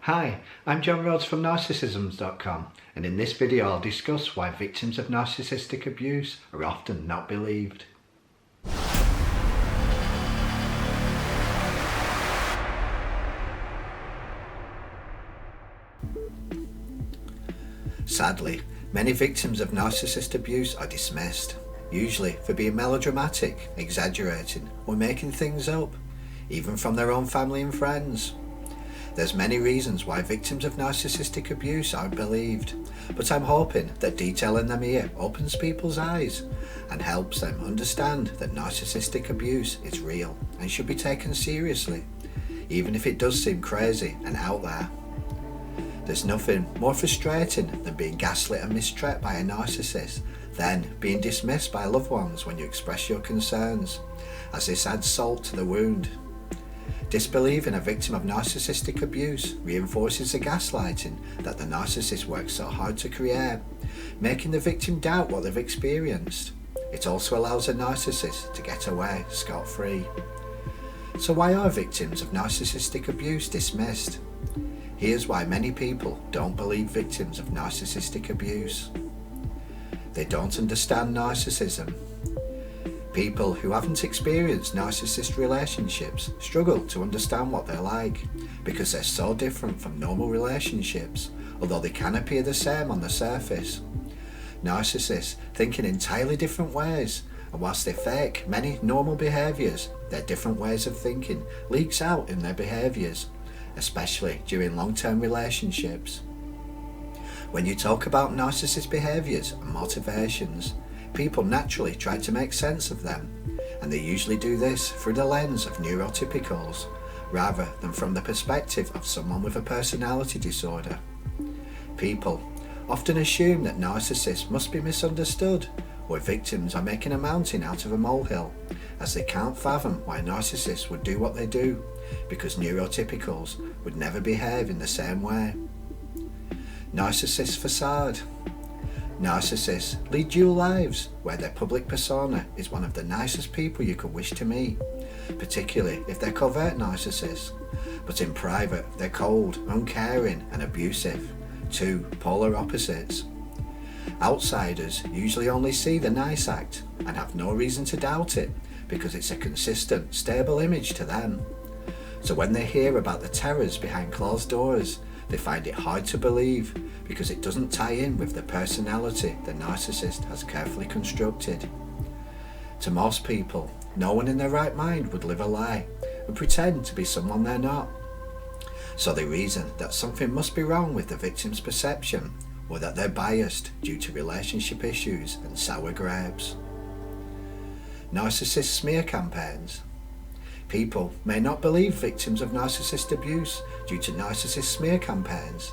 Hi, I'm John Rhodes from narcissism.com, and in this video I'll discuss why victims of narcissistic abuse are often not believed. Sadly, many victims of narcissist abuse are dismissed, usually for being melodramatic, exaggerating, or making things up, even from their own family and friends. There's many reasons why victims of narcissistic abuse aren't believed, but I'm hoping that detailing them here opens people's eyes and helps them understand that narcissistic abuse is real and should be taken seriously, even if it does seem crazy and out there. There's nothing more frustrating than being gaslit and mistreated by a narcissist, then being dismissed by loved ones when you express your concerns, as this adds salt to the wound. Disbelieving a victim of narcissistic abuse reinforces the gaslighting that the narcissist works so hard to create, making the victim doubt what they've experienced. It also allows a narcissist to get away scot-free. So why are victims of narcissistic abuse dismissed? Here's why many people don't believe victims of narcissistic abuse. They don't understand narcissism. People who haven't experienced narcissist relationships struggle to understand what they're like because they're so different from normal relationships, although they can appear the same on the surface. Narcissists think in entirely different ways, and whilst they fake many normal behaviours, their different ways of thinking leaks out in their behaviours, especially during long-term relationships. When you talk about narcissist behaviours and motivations, people naturally try to make sense of them, and they usually do this through the lens of neurotypicals, rather than from the perspective of someone with a personality disorder. People often assume that narcissists must be misunderstood, or victims are making a mountain out of a molehill, as they can't fathom why narcissists would do what they do, because neurotypicals would never behave in the same way. Narcissist facade. Narcissists lead dual lives where their public persona is one of the nicest people you could wish to meet, particularly if they're covert narcissists, but in private they're cold, uncaring and abusive, two polar opposites. Outsiders usually only see the nice act and have no reason to doubt it because it's a consistent, stable image to them. So when they hear about the terrors behind closed doors, they find it hard to believe because it doesn't tie in with the personality the narcissist has carefully constructed. To most people, no one in their right mind would live a lie and pretend to be someone they're not. So they reason that something must be wrong with the victim's perception, or that they're biased due to relationship issues and sour grapes. Narcissist smear campaigns. People may not believe victims of narcissist abuse due to narcissist smear campaigns.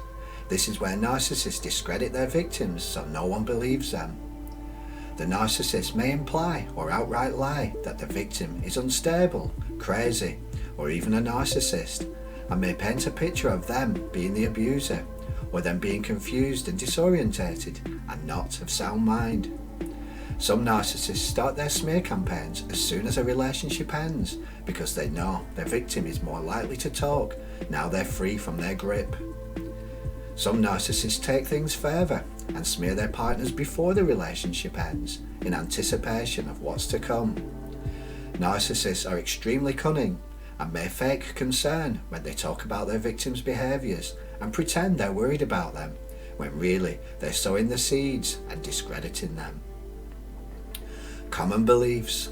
This is where narcissists discredit their victims so no one believes them. The narcissist may imply or outright lie that the victim is unstable, crazy, or even a narcissist, and may paint a picture of them being the abuser, or them being confused and disorientated and not of sound mind. Some narcissists start their smear campaigns as soon as a relationship ends because they know their victim is more likely to talk now they're free from their grip. Some narcissists take things further and smear their partners before the relationship ends in anticipation of what's to come. Narcissists are extremely cunning and may fake concern when they talk about their victims' behaviours and pretend they're worried about them when really they're sowing the seeds and discrediting them. Common beliefs.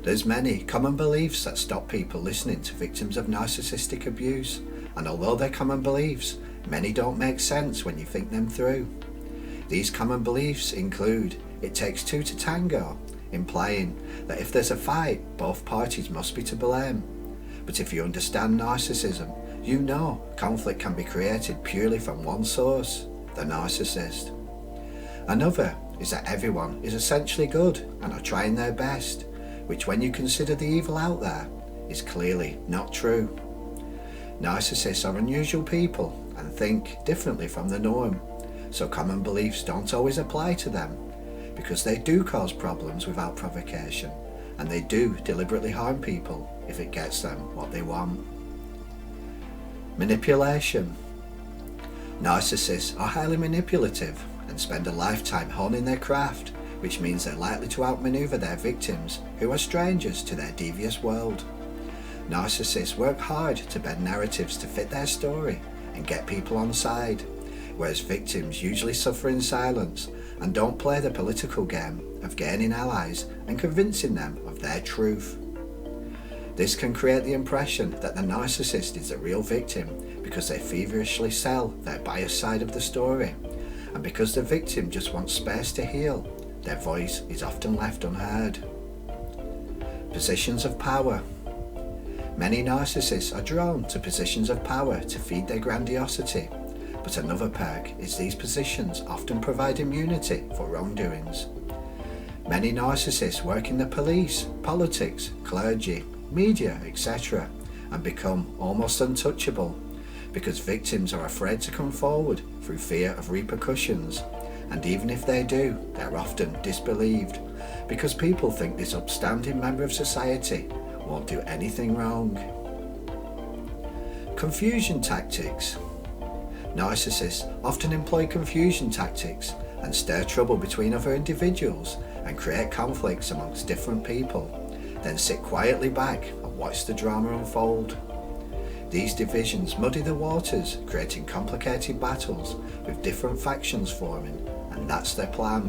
There's many common beliefs that stop people listening to victims of narcissistic abuse, and although they're common beliefs, many don't make sense when you think them through. These common beliefs include it takes two to tango, implying that if there's a fight, both parties must be to blame. But if you understand narcissism, you know conflict can be created purely from one source, the narcissist. Another is that everyone is essentially good and are trying their best, which when you consider the evil out there, is clearly not true. Narcissists are unusual people and think differently from the norm, so common beliefs don't always apply to them, because they do cause problems without provocation, and they do deliberately harm people if it gets them what they want. Manipulation. Narcissists are highly manipulative and spend a lifetime honing their craft, which means they're likely to outmaneuver their victims who are strangers to their devious world. Narcissists work hard to bend narratives to fit their story and get people on side, whereas victims usually suffer in silence and don't play the political game of gaining allies and convincing them of their truth. This can create the impression that the narcissist is the real victim because they feverishly sell their biased side of the story, and because the victim just wants space to heal, their voice is often left unheard. Positions of power. Many narcissists are drawn to positions of power to feed their grandiosity, but another perk is these positions often provide immunity for wrongdoings. Many narcissists work in the police, politics, clergy, media, etc., and become almost untouchable because victims are afraid to come forward through fear of repercussions, and even if they do, they're often disbelieved because people think this upstanding member of society won't do anything wrong. Confusion tactics. Narcissists often employ confusion tactics and stir trouble between other individuals and create conflicts amongst different people, then sit quietly back and watch the drama unfold. These divisions muddy the waters, creating complicated battles with different factions forming, and that's their plan.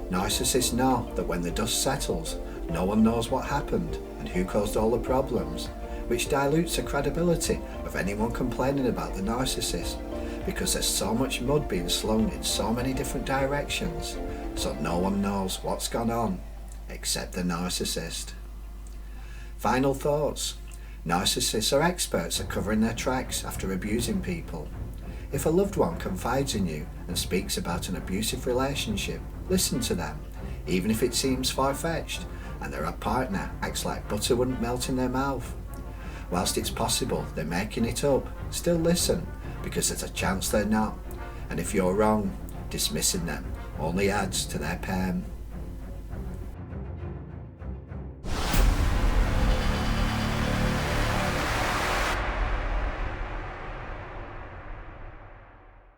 Narcissists know that when the dust settles, no one knows what happened and who caused all the problems, which dilutes the credibility of anyone complaining about the narcissist, because there's so much mud being slung in so many different directions, so no one knows what's gone on, except the narcissist. Final thoughts. Narcissists are experts at covering their tracks after abusing people. If a loved one confides in you and speaks about an abusive relationship, listen to them, even if it seems far-fetched and their partner acts like butter wouldn't melt in their mouth. Whilst it's possible they're making it up, still listen, because there's a chance they're not, and if you're wrong, dismissing them only adds to their pain.